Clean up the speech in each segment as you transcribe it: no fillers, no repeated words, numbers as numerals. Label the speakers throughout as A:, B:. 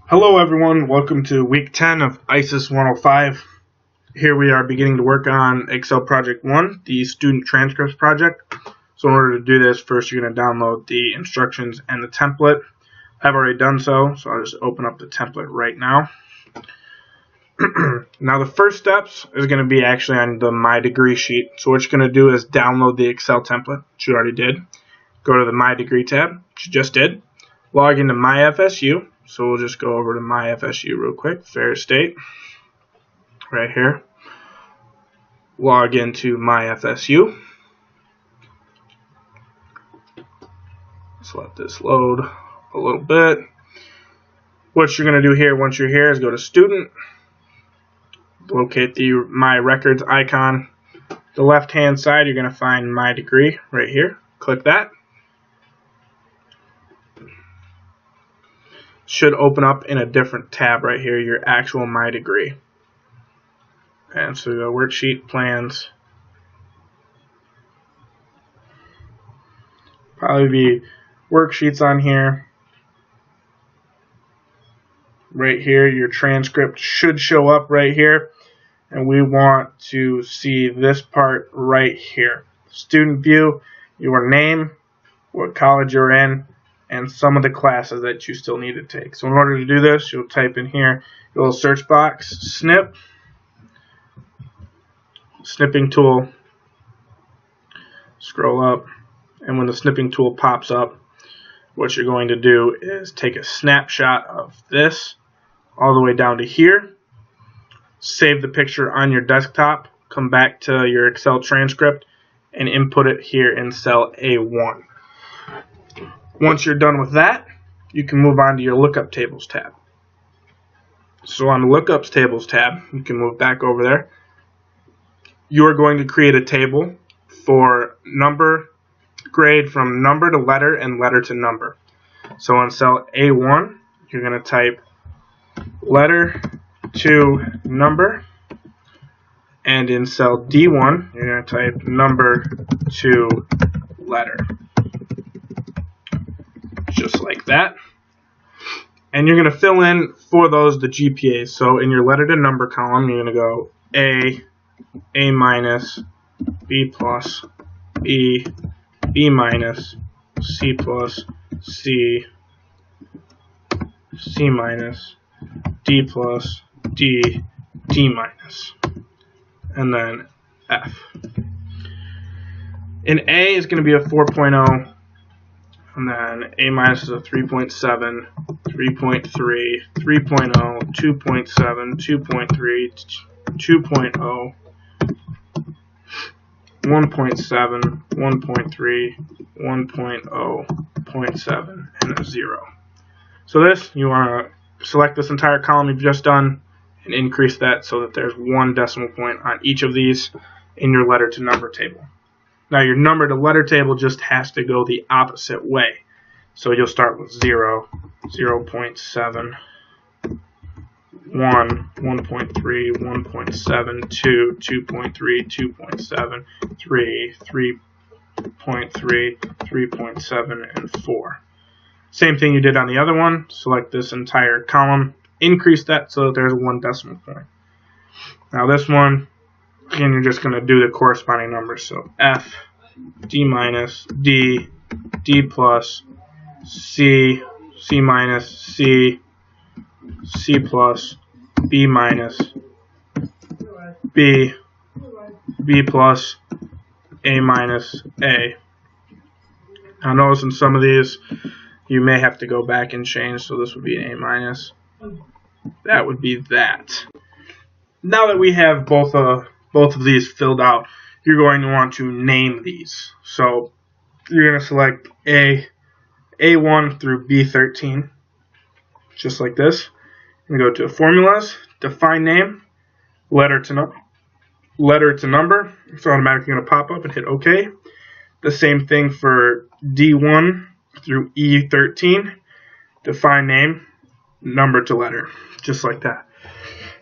A: Hello everyone, welcome to week 10 of ISIS 105. Here we are beginning to work on Excel Project 1, the Student Transcripts project. So in order to do this, first you're going to download the instructions and the template. I've already done so I'll just open up the template right now. Now the first steps is going to be actually on the My Degree sheet. So what you're going to do is download the Excel template, which you already did. Go to the My Degree tab, which you just did. Log into MyFSU. So we'll just go over to MyFSU real quick, Fair State, right here. Log into MyFSU. Let's let this load a little bit. What you're going to do here once you're here is go to Student, locate the My Records icon. The left hand side you're going to find My Degree right here. Click that. Should open up in a different tab right here, your actual My Degree. And so the worksheet plans. Probably be worksheets on here. Right here, your transcript should show up right here. And we want to see this part right here. Student view, your name, what college you're in, and some of the classes that you still need to take. So in order to do this, you'll type in here your little search box, snip, snipping tool, scroll up, and when the snipping tool pops up, what you're going to do is take a snapshot of this all the way down to here, save the picture on your desktop, come back to your Excel transcript, and input it here in cell A1. Once you're done with that, you can move on to your Lookup Tables tab. So on the Lookups Tables tab, you can move back over there. You're going to create a table for number grade from number to letter and letter to number. So on cell A1, you're going to type letter to number. And in cell D1, you're going to type number to letter. Just like that. And you're going to fill in for those the GPAs. So in your letter to number column, you're going to go A minus, B plus, B minus, C plus, C minus, D plus, D minus, and then F. In A is going to be a 4.0. And then A minus is a 3.7, 3.3, 3.0, 2.7, 2.3, 2.0, 1.7, 1.3, 1.0, 0.7, and a 0. So this, you want to select this entire column you've just done and increase that so that there's one decimal point on each of these in your letter to number table. Now your number to letter table just has to go the opposite way. So you'll start with 0, 0.7, 1, 1.3, 1.7, 2, 2.3, 2.7, 3, 3.3, 3.7, and 4. Same thing you did on the other one. Select this entire column, increase that so that there's one decimal point. Now this one, again, you're just going to do the corresponding numbers. So F, D minus, D, D plus, C, C minus, C, C plus, B minus, B, B plus, A minus, A. Now notice in some of these, you may have to go back and change. So this would be an A minus. That would be that. Now that we have both of these filled out, you're going to want to name these. So you're going to select A1 through B13, just like this. And go to Formulas, Define Name, Letter to Number. It's automatically going to pop up and hit OK. The same thing for D1 through E13, Define Name, Number to Letter, just like that.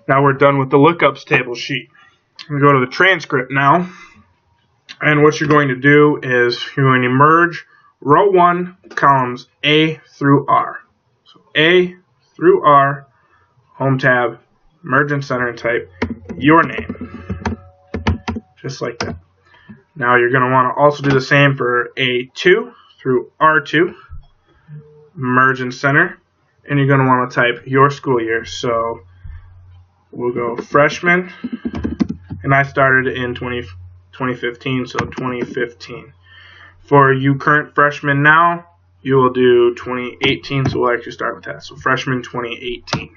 A: Now we're done with the lookups table sheet. We go to the transcript now, and what you're going to do is you're going to merge row 1 columns A through R. So A through R, home tab, merge and center, and type your name. Just like that. Now you're going to want to also do the same for A2 through R2, merge and center, and you're going to want to type your school year. So we'll go freshman, and I started in 2015, so 2015. For you current freshmen now, you will do 2018, so we'll actually start with that. So freshman 2018.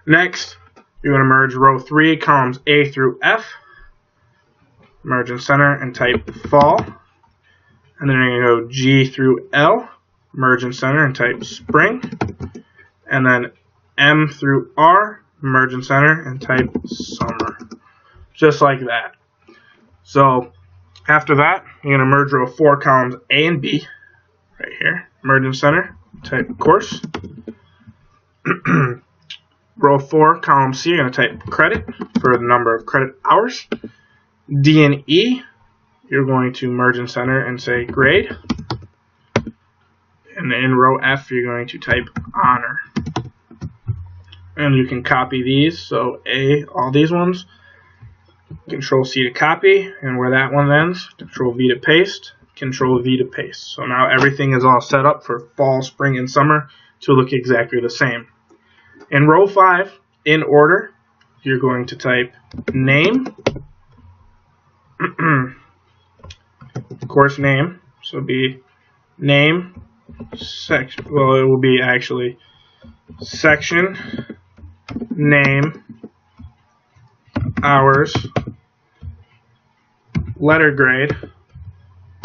A: Next, you're going to merge row 3, columns A through F, merge and center, and type fall. And then you're going to go G through L, merge and center, and type spring. And then M through R, merge and center, and type summer. Just like that. So after that, you're going to merge row 4, columns A and B, right here, merge and center, type course. Row 4, column C, you're going to type credit for the number of credit hours. D and E, you're going to merge and center and say grade. And in row F, you're going to type honor. And you can copy these. So A, all these ones. Control C to copy. And where that one ends, Control V to paste. Control V to paste. So now everything is all set up for fall, spring, and summer to look exactly the same. In row 5, in order, you're going to type name. Course name, so it'll be name, section, well it will be actually section, name, hours, letter grade,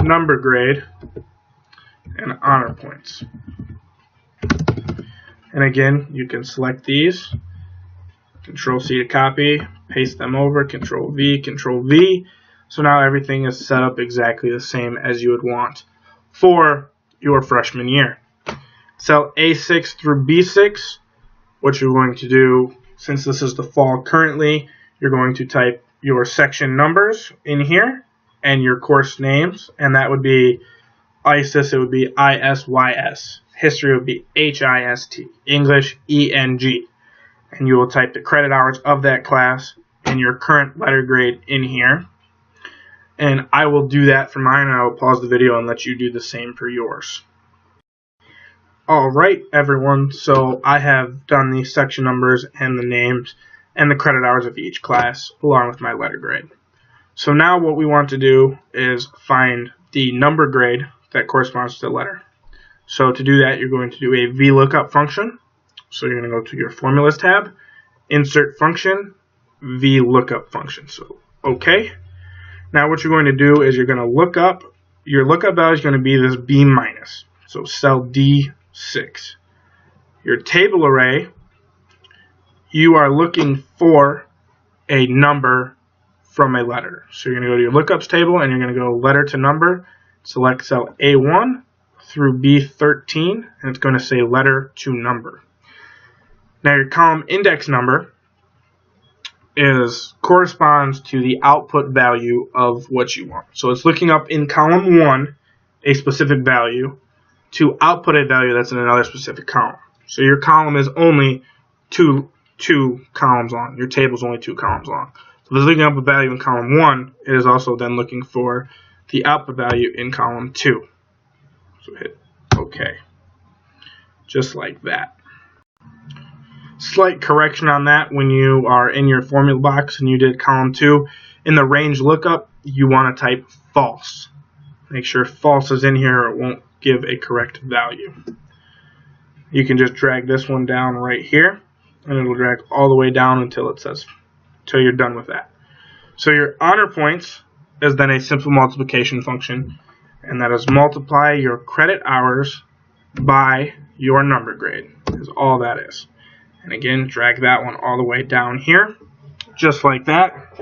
A: number grade, and honor points. And again, you can select these, Control C to copy, paste them over, Control V, Control V. So now everything is set up exactly the same as you would want for your freshman year. Cell A6 through B6, what you're going to do, since this is the fall currently, you're going to type your section numbers in here and your course names, and that would be ISIS, it would be ISYS. History would be HIST. English, ENG. And you will type the credit hours of that class and your current letter grade in here. And I will do that for mine, and I will pause the video and let you do the same for yours. Alright everyone, so I have done the section numbers and the names and the credit hours of each class along with my letter grade. So now what we want to do is find the number grade that corresponds to the letter. So to do that, you're going to do a VLOOKUP function. So you're going to go to your Formulas tab, Insert Function, VLOOKUP function. So OK. Now what you're going to do is you're going to look up, your lookup value is going to be this B minus, so cell D6. Your table array, you are looking for a number from a letter. So you're going to go to your lookups table and you're going to go letter to number, select cell A1 through B13, and it's going to say letter to number. Now your column index number corresponds to the output value of what you want. So it's looking up in column 1 a specific value to output a value that's in another specific column. So your column is only two columns long. Your table is only 2 columns long. So if it's looking up a value in column 1, it is also then looking for the output value in column 2. So hit OK. Just like that. Slight correction on that: when you are in your formula box and you did column 2, in the range lookup, you want to type false. Make sure false is in here or it won't give a correct value. You can just drag this one down right here, and it'll drag all the way down until you're done with that. So your honor points is then a simple multiplication function, and that is multiply your credit hours by your number grade, is all that is. And again, drag that one all the way down here, just like that.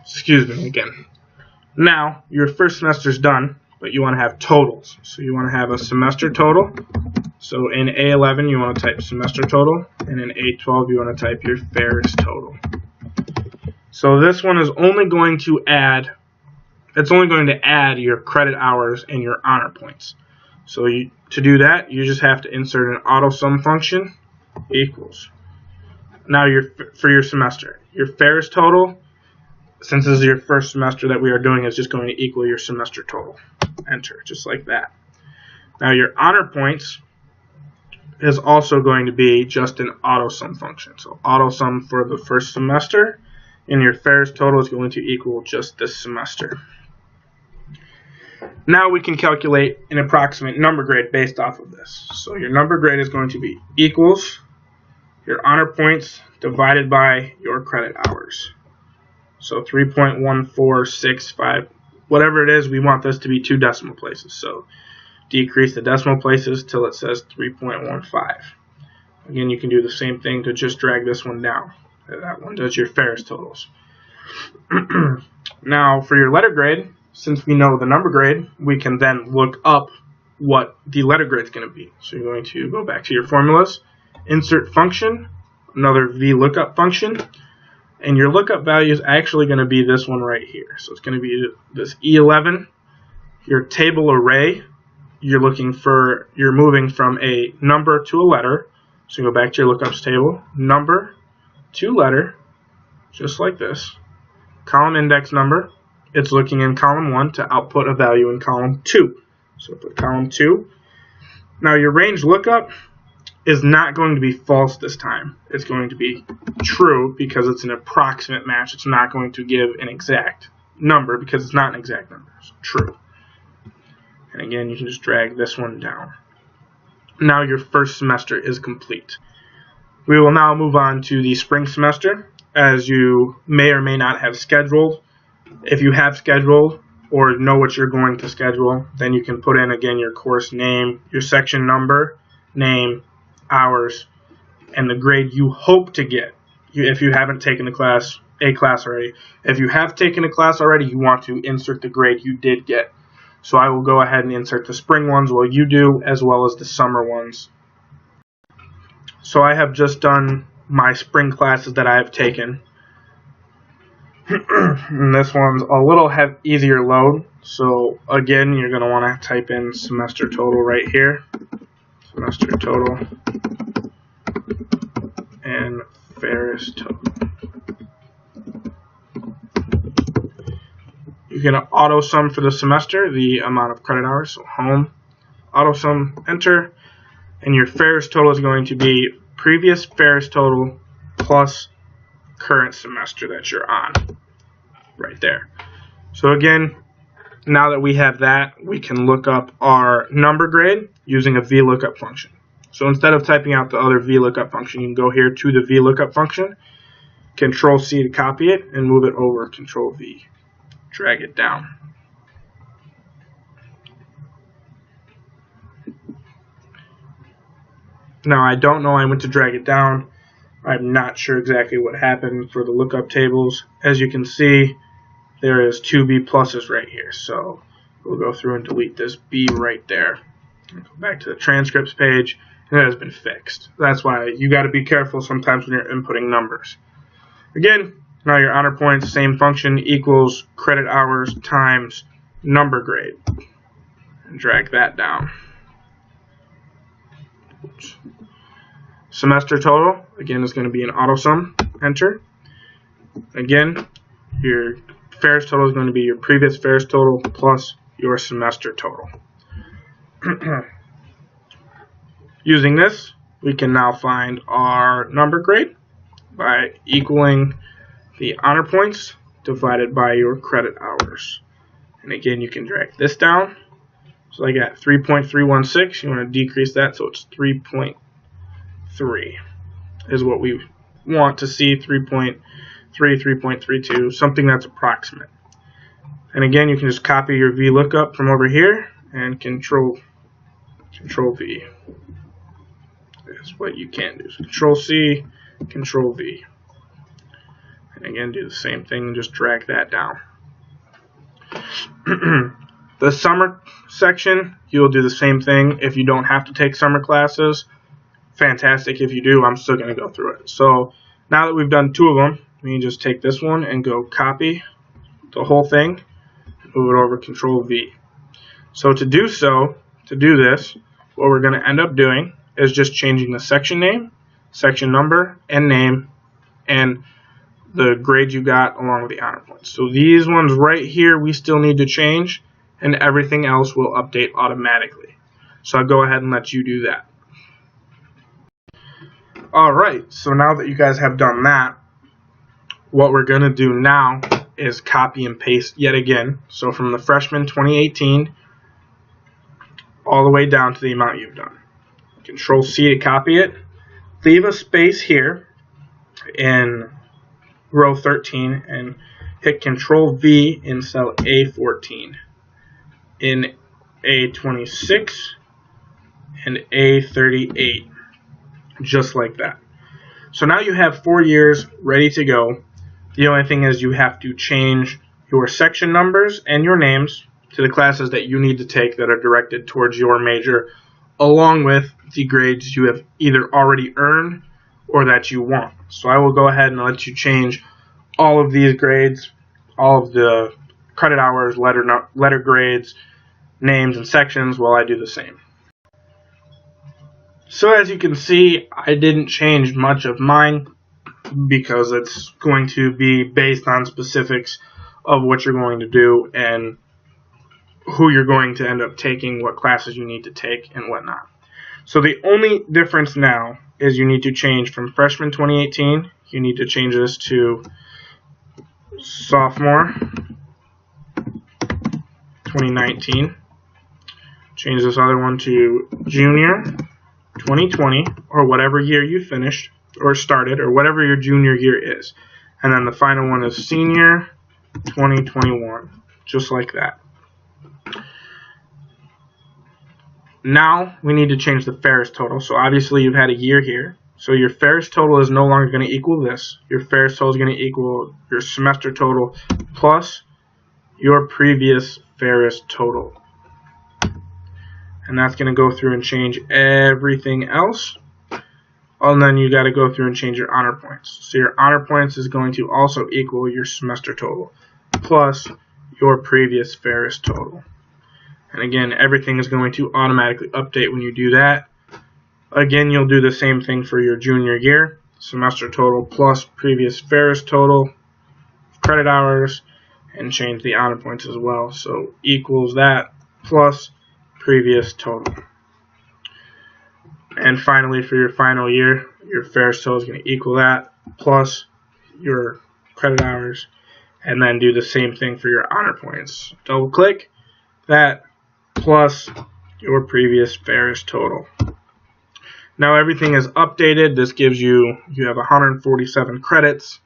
A: Excuse me again. Now, your first semester's done, but you want to have totals. So you want to have a semester total. So in A11, you want to type semester total, and in A12, you want to type your Ferris total. So this one is only going to add, it's only going to add your credit hours and your honor points. So to do that, you just have to insert an auto sum function equals. Now for your semester, your Ferris total, since this is your first semester that we are doing, is just going to equal your semester total. Enter, just like that. Now your honor points is also going to be just an auto sum function. So auto sum for the first semester, and your Ferris total is going to equal just this semester. Now we can calculate an approximate number grade based off of this. So your number grade is going to be equals your honor points divided by your credit hours. So 3.1465, whatever it is, we want this to be 2 decimal places. So decrease the decimal places till it says 3.15. Again, you can do the same thing to just drag this one down. That one does your Ferris totals. Now for your letter grade, since we know the number grade, we can then look up what the letter grade is going to be. So you're going to go back to your formulas, insert function, another VLOOKUP function, and your lookup value is actually going to be this one right here. So it's going to be this E11. Your table array, you're moving from a number to a letter. So you go back to your lookups table, number to letter, just like this. Column index number, it's looking in column 1 to output a value in column 2. So put column 2. Now your range lookup is not going to be false this time. It's going to be true because it's an approximate match. It's not going to give an exact number because it's not an exact number. So true. And again, you can just drag this one down. Now your first semester is complete. We will now move on to the spring semester, as you may or may not have scheduled. If you have scheduled or know what you're going to schedule, then you can put in again your course name, your section number, name, hours, and the grade you hope to get. If you haven't taken a class already. If you have taken a class already, you want to insert the grade you did get. So I will go ahead and insert the spring ones while you do, as well as the summer ones. So I have just done my spring classes that I have taken. And this one's a little easier load. So again, you're going to want to type in semester total right here. Semester total and Ferris total. You can auto sum for the semester the amount of credit hours. So home, auto sum, enter, and your Ferris total is going to be previous Ferris total plus current semester that you're on, right there. So again, now that we have that, we can look up our number grade using a VLOOKUP function. So instead of typing out the other VLOOKUP function, you can go here to the VLOOKUP function, Control C to copy it, and move it over, Control V. Drag it down. Now I don't know I went to drag it down. I'm not sure exactly what happened for the lookup tables. As you can see, there is 2 B pluses right here. So we'll go through and delete this B right there. Go back to the transcripts page, and it has been fixed. That's why you got to be careful sometimes when you're inputting numbers. Again, now your honor points, same function, equals credit hours times number grade. And drag that down. Oops. Semester total, again, is going to be an auto sum. Enter. Again, your Ferris total is going to be your previous Ferris total plus your semester total. Using this, we can now find our number grade by equaling the honor points divided by your credit hours. And again, you can drag this down. So I got 3.316. You want to decrease that so it's 3.3 is what we want to see. 3.3, 3.32, something that's approximate. And again, you can just copy your VLOOKUP from over here and Control V is what you can do. So Control C, Control V. And again, do the same thing and just drag that down. The summer section, you'll do the same thing. If you don't have to take summer classes, fantastic. If you do, I'm still going to go through it. So now that we've done 2 of them, we can just take this one and go copy the whole thing, move it over, Control V. So to do so, to do this, what we're going to end up doing is just changing the section name, section number, and name, and the grade you got along with the honor points. So these ones right here we still need to change, and everything else will update automatically. So I'll go ahead and let you do that. Alright, so now that you guys have done that, what we're going to do now is copy and paste yet again. So from the freshman 2018 all the way down to the amount you've done. Control C to copy it. Leave a space here in row 13 and hit Control V in cell A14, in A26 and A38, just like that. So now you have 4 years ready to go. The only thing is you have to change your section numbers and your names to the classes that you need to take that are directed towards your major, along with the grades you have either already earned or that you want. So I will go ahead and let you change all of these grades, all of the credit hours, letter grades, names, and sections while I do the same. So as you can see, I didn't change much of mine because it's going to be based on specifics of what you're going to do and who you're going to end up taking, what classes you need to take, and whatnot. So the only difference now is you need to change from freshman 2018, you need to change this to sophomore 2019. Change this other one to junior 2020, or whatever year you finished or started, or whatever your junior year is. And then the final one is senior 2021, just like that. Now we need to change the Ferris total. So obviously you've had a year here. So your Ferris total is no longer going to equal this. Your Ferris total is going to equal your semester total plus your previous Ferris total. And that's going to go through and change everything else. And then you got to go through and change your honor points. So your honor points is going to also equal your semester total plus your previous Ferris total. And again, everything is going to automatically update when you do that. Again, you'll do the same thing for your junior year. Semester total plus previous Ferris total, credit hours, and change the honor points as well. So equals that plus previous total. And finally, for your final year, your Ferris total is going to equal that plus your credit hours, and then do the same thing for your honor points. Double click that plus your previous Ferris total. Now everything is updated. This gives you have 147 credits,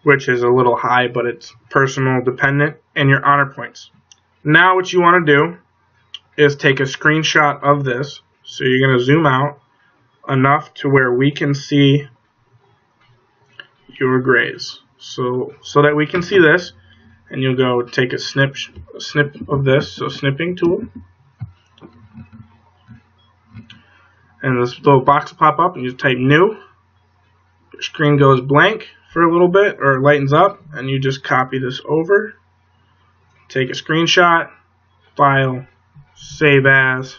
A: which is a little high, but it's personal dependent, and your honor points. Now what you want to do is take a screenshot of this. So you're going to zoom out enough to where we can see your grades. So that we can see this, and you'll go take a snip of this, so snipping tool. And this little box will pop up, and you just type new. Your screen goes blank for a little bit, or lightens up, and you just copy this over. Take a screenshot, file, save as,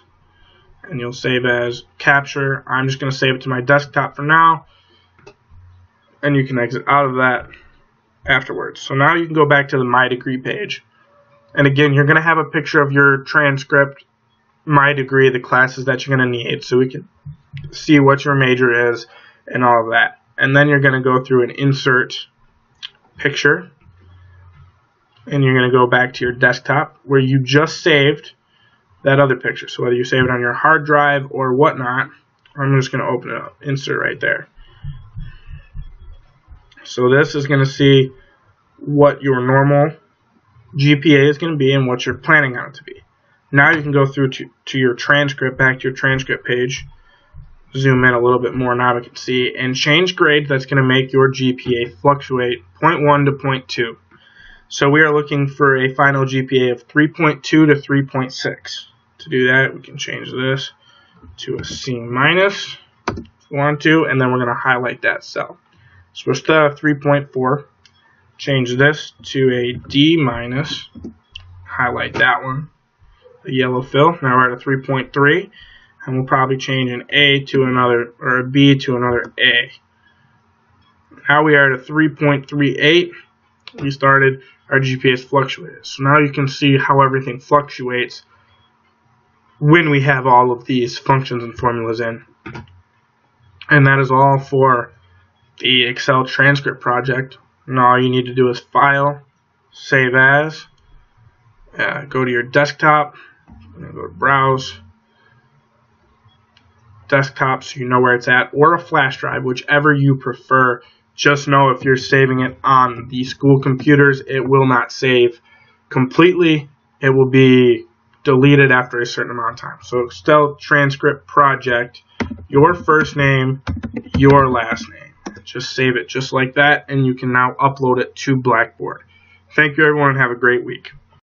A: and you'll save as capture. I'm just going to save it to my desktop for now, and you can exit out of that afterwards. So now you can go back to the My Degree page, and again you're going to have a picture of your transcript, My Degree, the classes that you're going to need, so we can see what your major is and all of that. And then you're going to go through and insert picture, and you're going to go back to your desktop where you just saved that other picture. So whether you save it on your hard drive or whatnot, I'm just going to open it up, insert right there. So this is going to see what your normal GPA is going to be and what you're planning on it to be. Now you can go through to your transcript, back to your transcript page, zoom in a little bit more now we can see, and change grade that's going to make your GPA fluctuate 0.1 to 0.2. So we are looking for a final GPA of 3.2 to 3.6. To do that, we can change this to a C minus if we want to, and then we're going to highlight that cell. So instead of 3.4, change this to a D minus, highlight that one, the yellow fill. Now we're at a 3.3, and we'll probably change an A to another, or a B to another A. Now we are at a 3.38. We started, our GPA is fluctuated. So now you can see how everything fluctuates when we have all of these functions and formulas in. And that is all for the Excel transcript project. And all you need to do is File, Save As, go to your desktop, go to Browse, Desktop, so you know where it's at, or a flash drive, whichever you prefer. Just know if you're saving it on the school computers, it will not save completely. It will be deleted after a certain amount of time. So Excel transcript project, your first name, your last name. Just save it just like that, and you can now upload it to Blackboard. Thank you, everyone, and have a great week.